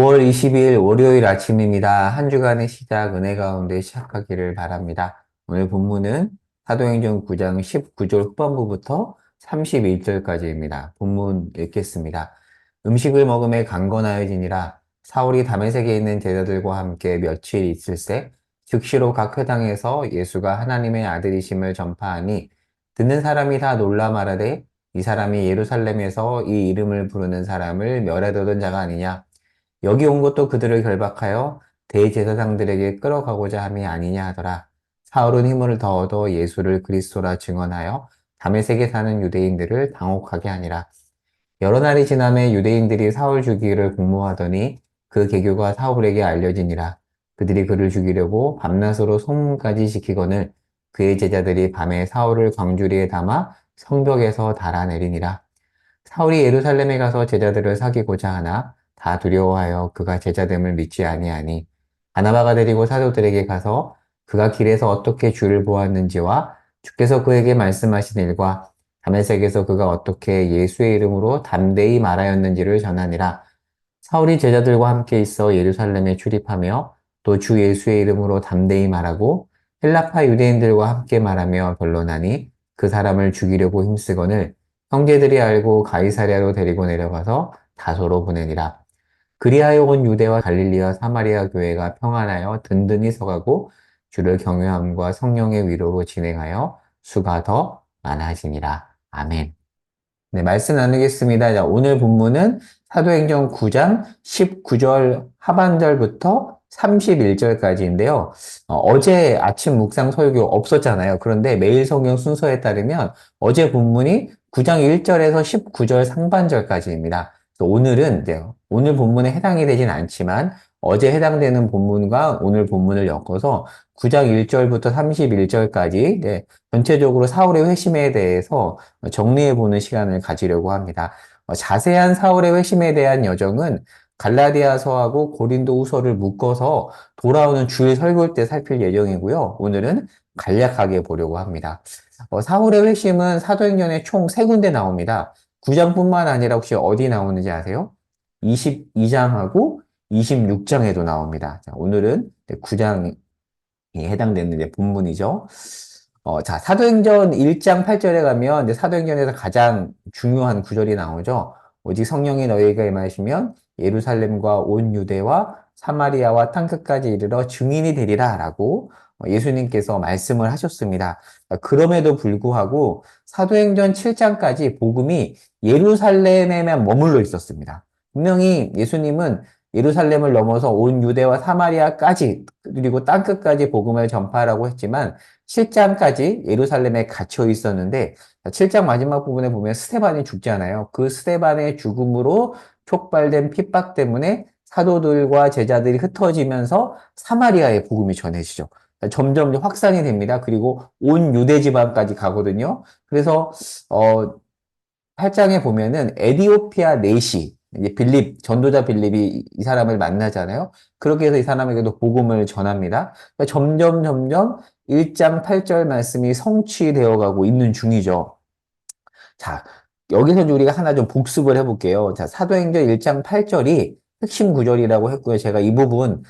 5월 22일 월요일 아침입니다. 한 주간의 시작 은혜 가운데 시작하기를 바랍니다. 오늘 본문은 사도행전 9장 19절 후반부부터 31절까지입니다. 본문 읽겠습니다. 음식을 먹음에 강건하여지니라. 사울이 다메섹에 있는 제자들과 함께 며칠 있을새 즉시로 각 회당에서 예수가 하나님의 아들이심을 전파하니 듣는 사람이 다 놀라 말하되 이 사람이 예루살렘에서 이 이름을 부르는 사람을 멸하려던 자가 아니냐. 여기 온 것도 그들을 결박하여 대제사장들에게 끌어가고자 함이 아니냐 하더라. 사울은 힘을 더 얻어 예수를 그리스도라 증언하여 다메섹에 사는 유대인들을 당혹하게 하니라. 여러 날이 지남에 유대인들이 사울 죽이기를 공모하더니 그 계교가 사울에게 알려지니라. 그들이 그를 죽이려고 밤낮으로 소문까지 지키거늘 그의 제자들이 밤에 사울을 광주리에 담아 성벽에서 달아내리니라. 사울이 예루살렘에 가서 제자들을 사귀고자 하나 다 두려워하여 그가 제자됨을 믿지 아니하니 바나바가 데리고 사도들에게 가서 그가 길에서 어떻게 주를 보았는지와 주께서 그에게 말씀하신 일과 다메섹에서 그가 어떻게 예수의 이름으로 담대히 말하였는지를 전하니라. 사울이 제자들과 함께 있어 예루살렘에 출입하며 또 주 예수의 이름으로 담대히 말하고 헬라파 유대인들과 함께 말하며 변론하니 그 사람을 죽이려고 힘쓰거늘 형제들이 알고 가이사랴로 데리고 내려가서 다소로 보내니라. 그리하여 온 유대와 갈릴리와 사마리아 교회가 평안하여 든든히 서가고 주를 경외함과 성령의 위로로 진행하여 수가 더 많아지니라. 아멘. 네, 말씀 나누겠습니다. 자, 오늘 본문은 사도행전 9장 19절 하반절부터 31절까지인데요. 어제 아침 묵상 설교 없었잖아요. 그런데 매일 성경 순서에 따르면 어제 본문이 9장 1절에서 19절 상반절까지입니다. 그래서 오늘은 이제 오늘 본문에 해당이 되진 않지만 어제 해당되는 본문과 오늘 본문을 엮어서 9장 1절부터 31절까지 전체적으로 사울의 회심에 대해서 정리해보는 시간을 가지려고 합니다. 자세한 사울의 회심에 대한 여정은 갈라디아서하고 고린도후서를 묶어서 돌아오는 주일 설교 때 살필 예정이고요. 오늘은 간략하게 보려고 합니다. 사울의 회심은 사도행전에 총 3군데 나옵니다. 9장뿐만 아니라 혹시 어디 나오는지 아세요? 22장하고 26장에도 나옵니다. 자, 오늘은 9장에 해당되는 이제 본문이죠. 자, 사도행전 1장 8절에 가면 이제 사도행전에서 가장 중요한 구절이 나오죠. 오직 성령이 너희에게 임하시면 예루살렘과 온 유대와 사마리아와 땅끝까지 이르러 증인이 되리라 라고 예수님께서 말씀을 하셨습니다. 그럼에도 불구하고 사도행전 7장까지 복음이 예루살렘에만 머물러 있었습니다. 분명히 예수님은 예루살렘을 넘어서 온 유대와 사마리아까지 그리고 땅끝까지 복음을 전파하라고 했지만 7장까지 예루살렘에 갇혀 있었는데 7장 마지막 부분에 보면 스데반이 죽잖아요. 그 스데반의 죽음으로 촉발된 핍박 때문에 사도들과 제자들이 흩어지면서 사마리아의 복음이 전해지죠. 점점 확산이 됩니다. 그리고 온 유대 지방까지 가거든요. 그래서 8장에 보면은 에디오피아 내시 이제 빌립 전도자 빌립이 이 사람을 만나잖아요. 그렇게 해서 이 사람에게도 복음을 전합니다. 그러니까 점점 1장 8절 말씀이 성취되어 가고 있는 중이죠. 자, 여기서 이제 우리가 하나 좀 복습을 해볼게요. 자, 사도행전 1장 8절이 핵심 구절이라고 했고요. 제가 이 부분,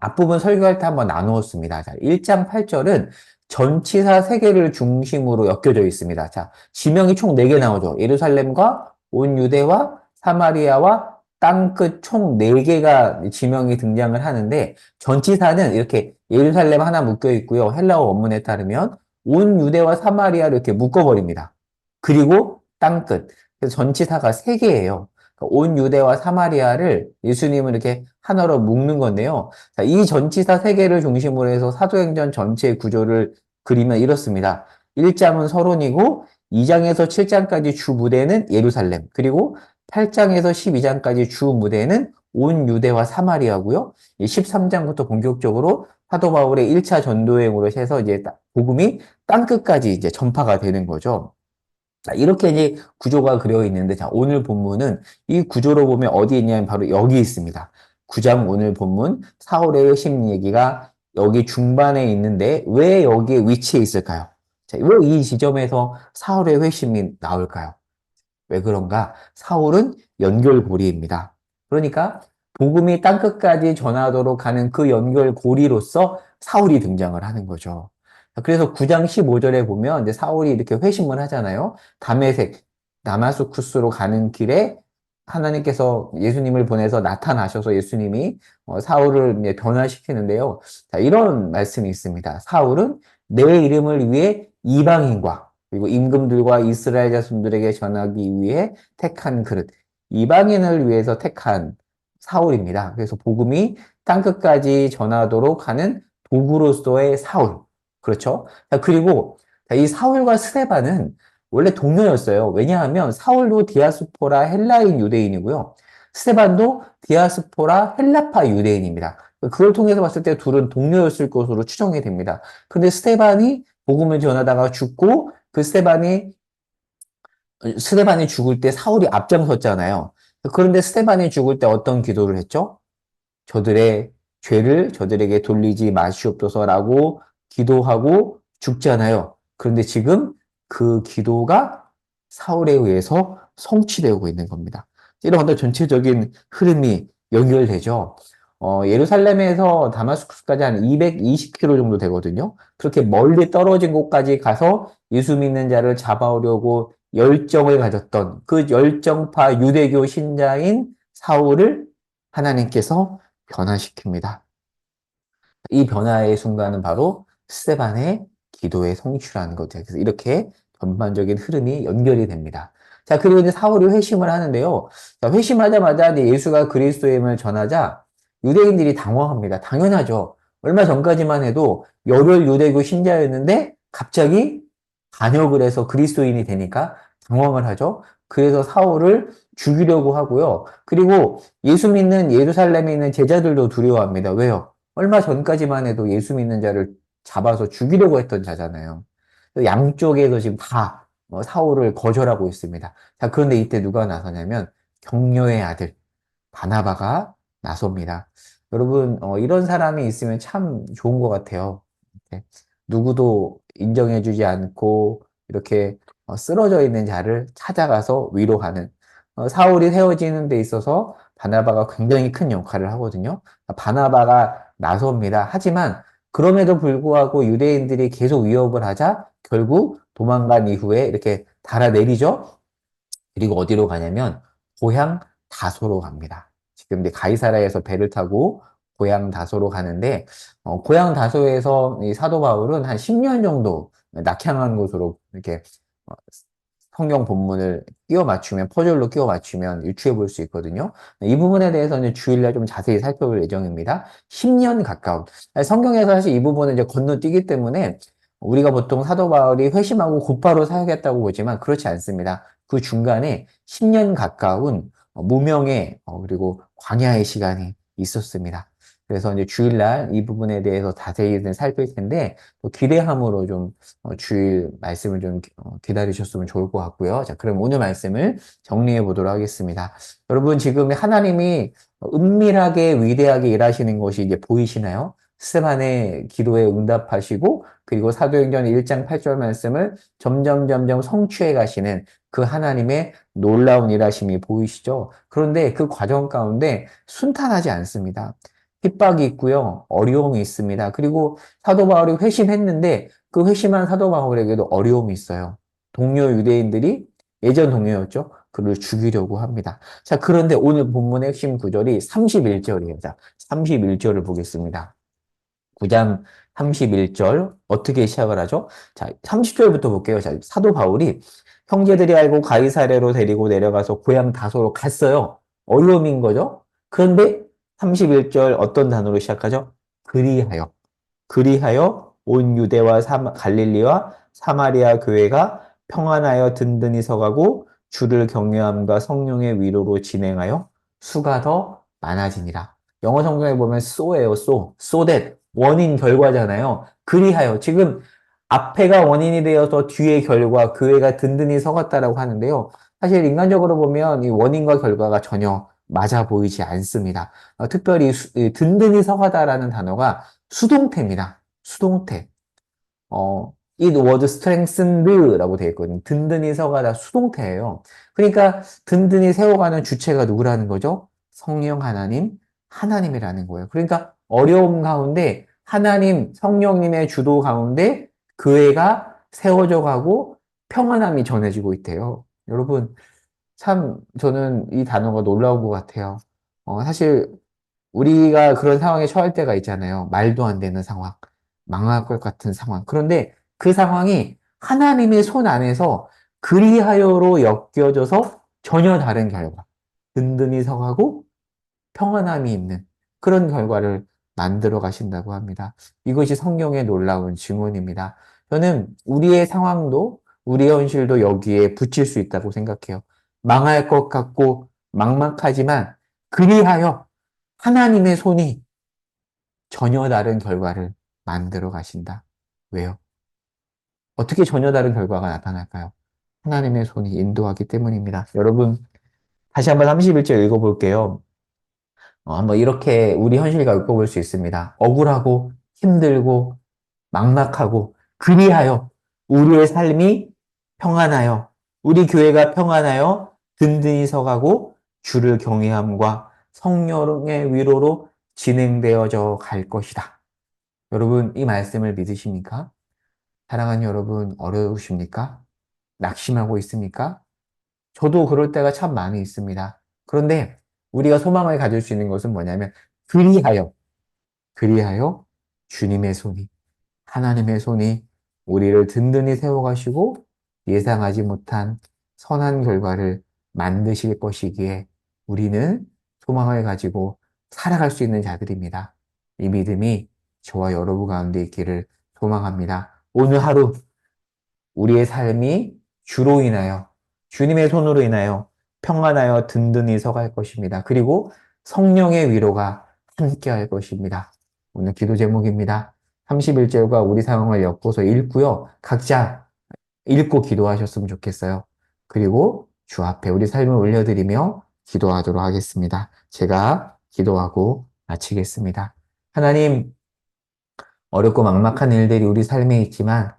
앞부분 설교할 때 한번 나누었습니다. 자, 1장 8절은 전치사 세계를 중심으로 엮여져 있습니다. 자, 지명이 총 4개 나오죠. 예루살렘과 온 유대와 사마리아와 땅끝 총 4개가 지명이 등장을 하는데, 전치사는 이렇게 예루살렘 하나 묶여 있고요. 헬라어 원문에 따르면 온 유대와 사마리아를 이렇게 묶어버립니다. 그리고 땅끝. 그래서 전치사가 3개예요. 온 유대와 사마리아를 예수님은 이렇게 하나로 묶는 건데요. 자, 이 전치사 3개를 중심으로 해서 사도행전 전체의 구조를 그리면 이렇습니다. 1장은 서론이고 2장에서 7장까지 주 무대는 예루살렘. 그리고 8장에서 12장까지 주 무대는 온 유대와 사마리아고요. 13장부터 본격적으로 사도 바울의 1차 전도행으로 해서 이제 복음이 땅끝까지 이제 전파가 되는 거죠. 자, 이렇게 이제 구조가 그려 있는데, 자, 오늘 본문은 이 구조로 보면 어디 있냐면 바로 여기 있습니다. 9장 오늘 본문, 사울의 회심 얘기가 여기 중반에 있는데, 왜 여기에 위치해 있을까요? 자, 왜 이 지점에서 사울의 회심이 나올까요? 왜 그런가? 사울은 연결고리입니다. 그러니까 복음이 땅끝까지 전하도록 하는 그 연결고리로서 사울이 등장을 하는 거죠. 그래서 9장 15절에 보면 이제 사울이 이렇게 회심을 하잖아요. 다메섹, 다마스쿠스로 가는 길에 하나님께서 예수님을 보내서 나타나셔서 예수님이 사울을 이제 변화시키는데요. 자, 이런 말씀이 있습니다. 사울은 내 이름을 위해 이방인과 그리고 임금들과 이스라엘 자손들에게 전하기 위해 택한 그릇, 이방인을 위해서 택한 사울입니다. 그래서 복음이 땅끝까지 전하도록 하는 도구로서의 사울. 그렇죠? 자, 그리고 이 사울과 스데반은 원래 동료였어요. 왜냐하면 사울도 디아스포라 헬라인 유대인이고요. 스데반도 디아스포라 헬라파 유대인입니다. 그걸 통해서 봤을 때 둘은 동료였을 것으로 추정이 됩니다. 근데 스데반이 복음을 전하다가 죽고 그 스데반이 죽을 때 사울이 앞장섰잖아요. 그런데 스데반이 죽을 때 어떤 기도를 했죠? 저들의 죄를 저들에게 돌리지 마시옵소서라고 기도하고 죽잖아요. 그런데 지금 그 기도가 사울에 의해서 성취되고 있는 겁니다. 이런 어떤 전체적인 흐름이 연결되죠. 예루살렘에서 다마스쿠스까지 한 220km 정도 되거든요. 그렇게 멀리 떨어진 곳까지 가서 예수 믿는 자를 잡아오려고 열정을 가졌던 그 열정파 유대교 신자인 사울을 하나님께서 변화시킵니다. 이 변화의 순간은 바로 스데반의 기도의 성취라는 거죠. 그래서 이렇게 전반적인 흐름이 연결이 됩니다. 자, 그리고 이제 사울이 회심을 하는데요. 자, 회심하자마자 이제 예수가 그리스도임을 전하자 유대인들이 당황합니다. 당연하죠. 얼마 전까지만 해도 열혈 유대교 신자였는데 갑자기 반역을 해서 그리스도인이 되니까 당황을 하죠. 그래서 사울을 죽이려고 하고요. 그리고 예수 믿는 예루살렘에 있는 제자들도 두려워합니다. 왜요? 얼마 전까지만 해도 예수 믿는 자를 잡아서 죽이려고 했던 자잖아요. 양쪽에서 지금 다 사울을 거절하고 있습니다. 자, 그런데 이때 누가 나서냐면 격려의 아들 바나바가 나섭니다. 여러분, 이런 사람이 있으면 참 좋은 것 같아요. 이렇게 누구도 인정해주지 않고 이렇게 쓰러져 있는 자를 찾아가서 위로하는 사울이 세워지는 데 있어서 바나바가 굉장히 큰 역할을 하거든요. 바나바가 나섭니다. 하지만 그럼에도 불구하고 유대인들이 계속 위협을 하자 결국 도망간 이후에 이렇게 달아내리죠. 그리고 어디로 가냐면 고향 다소로 갑니다. 지금 이제 가이사라에서 배를 타고 고향 다소로 가는데 고향 다소에서 이 사도 바울은 한 10년 정도 낙향한 곳으로 이렇게 어, 성경 본문을 끼워 맞추면 퍼즐로 끼워 맞추면 유추해 볼 수 있거든요. 이 부분에 대해서는 주일날 좀 자세히 살펴볼 예정입니다. 10년 가까운 성경에서 사실 이 부분은 이제 건너뛰기 때문에 우리가 보통 사도 바울이 회심하고 곧바로 사역했다고 보지만 그렇지 않습니다. 그 중간에 10년 가까운 무명의 그리고 광야의 시간이 있었습니다. 그래서 이제 주일날 이 부분에 대해서 자세히 살필 텐데 또 기대함으로 좀 주일 말씀을 좀 기다리셨으면 좋을 것 같고요. 자, 그럼 오늘 말씀을 정리해 보도록 하겠습니다. 여러분 지금 하나님이 은밀하게 위대하게 일하시는 것이 이제 보이시나요? 스테반의 기도에 응답하시고 그리고 사도행전 1장 8절 말씀을 점점 성취해 가시는 그 하나님의 놀라운 일하심이 보이시죠? 그런데 그 과정 가운데 순탄하지 않습니다. 핍박이 있고요. 어려움이 있습니다. 그리고 사도 바울이 회심했는데 그 회심한 사도 바울에게도 어려움이 있어요. 동료 유대인들이 예전 동료였죠. 그를 죽이려고 합니다. 자, 그런데 오늘 본문의 핵심 구절이 31절이에요. 자, 31절을 보겠습니다. 9장 31절 어떻게 시작을 하죠? 자, 30절부터 볼게요. 자, 사도 바울이 형제들이 알고 가이사랴로 데리고 내려가서 고향 다소로 갔어요. 어려움인 거죠. 그런데 31절 어떤 단어로 시작하죠? 그리하여. 그리하여 온 유대와 갈릴리와 사마리아 교회가 평안하여 든든히 서가고 주를 경외함과 성령의 위로로 진행하여 수가 더 많아지니라. 영어 성경에 보면 so예요, so. so that. 원인, 결과잖아요. 그리하여. 지금 앞에가 원인이 되어서 뒤의 결과, 교회가 든든히 서갔다라고 하는데요. 사실 인간적으로 보면 이 원인과 결과가 전혀 맞아 보이지 않습니다. 특별히 든든히 서가다라는 단어가 수동태입니다. 수동태. it was strengthened라고 되어 있거든요. 든든히 서가다 수동태예요. 그러니까 든든히 세워가는 주체가 누구라는 거죠? 성령 하나님, 하나님이라는 거예요. 그러니까 어려움 가운데 하나님 성령님의 주도 가운데 교회가 세워져 가고 평안함이 전해지고 있대요. 여러분, 참 저는 이 단어가 놀라운 것 같아요. 사실 우리가 그런 상황에 처할 때가 있잖아요. 말도 안 되는 상황, 망할 것 같은 상황. 그런데 그 상황이 하나님의 손 안에서 그리하여로 엮여져서 전혀 다른 결과, 든든히 서가고 평안함이 있는 그런 결과를 만들어 가신다고 합니다. 이것이 성경의 놀라운 증언입니다. 저는 우리의 상황도 우리의 현실도 여기에 붙일 수 있다고 생각해요. 망할 것 같고 막막하지만 그리하여 하나님의 손이 전혀 다른 결과를 만들어 가신다. 왜요? 어떻게 전혀 다른 결과가 나타날까요? 하나님의 손이 인도하기 때문입니다. 여러분, 다시 한번 31절 읽어볼게요. 한번 이렇게 우리 현실과 엮어볼 수 있습니다. 억울하고 힘들고 막막하고 그리하여 우리의 삶이 평안하여 우리 교회가 평안하여 든든히 서가고 주를 경외함과 성령의 위로로 진행되어져 갈 것이다. 여러분 이 말씀을 믿으십니까? 사랑하는 여러분 어려우십니까? 낙심하고 있습니까? 저도 그럴 때가 참 많이 있습니다. 그런데 우리가 소망을 가질 수 있는 것은 뭐냐면 그리하여 주님의 손이 하나님의 손이 우리를 든든히 세워가시고 예상하지 못한 선한 결과를 만드실 것이기에 우리는 소망을 가지고 살아갈 수 있는 자들입니다. 이 믿음이 저와 여러분 가운데 있기를 소망합니다. 오늘 하루 우리의 삶이 주로 인하여 주님의 손으로 인하여 평안하여 든든히 서갈 것입니다. 그리고 성령의 위로가 함께할 것입니다. 오늘 기도 제목입니다. 31절과 우리 상황을 엮어서 읽고요. 각자 읽고 기도하셨으면 좋겠어요. 그리고 주 앞에 우리 삶을 올려드리며 기도하도록 하겠습니다. 제가 기도하고 마치겠습니다. 하나님, 어렵고 막막한 일들이 우리 삶에 있지만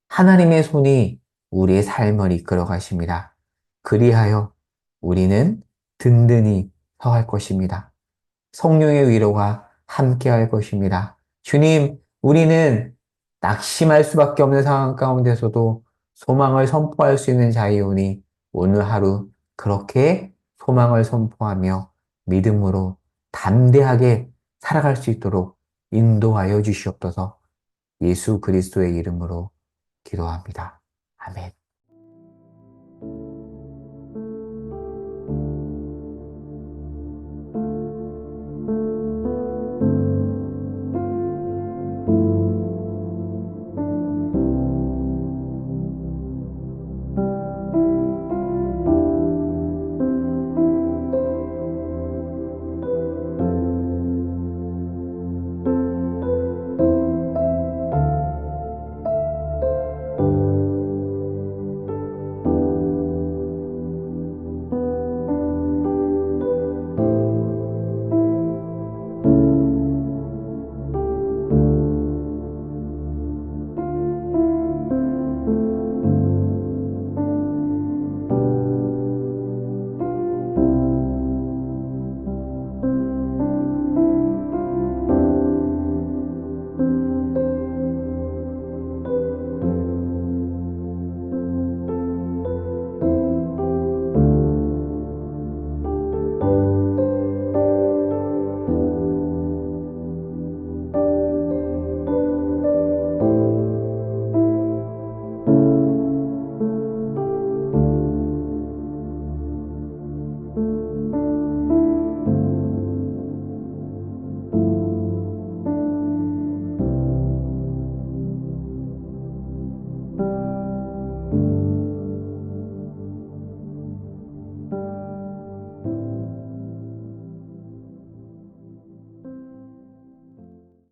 하나님의 손이 우리의 삶을 이끌어 가십니다. 그리하여 우리는 든든히 서갈 것입니다. 성령의 위로가 함께할 것입니다. 주님, 우리는 낙심할 수밖에 없는 상황 가운데서도 소망을 선포할 수 있는 자이오니 오늘 하루 그렇게 소망을 선포하며 믿음으로 담대하게 살아갈 수 있도록 인도하여 주시옵소서. 예수 그리스도의 이름으로 기도합니다. 아멘.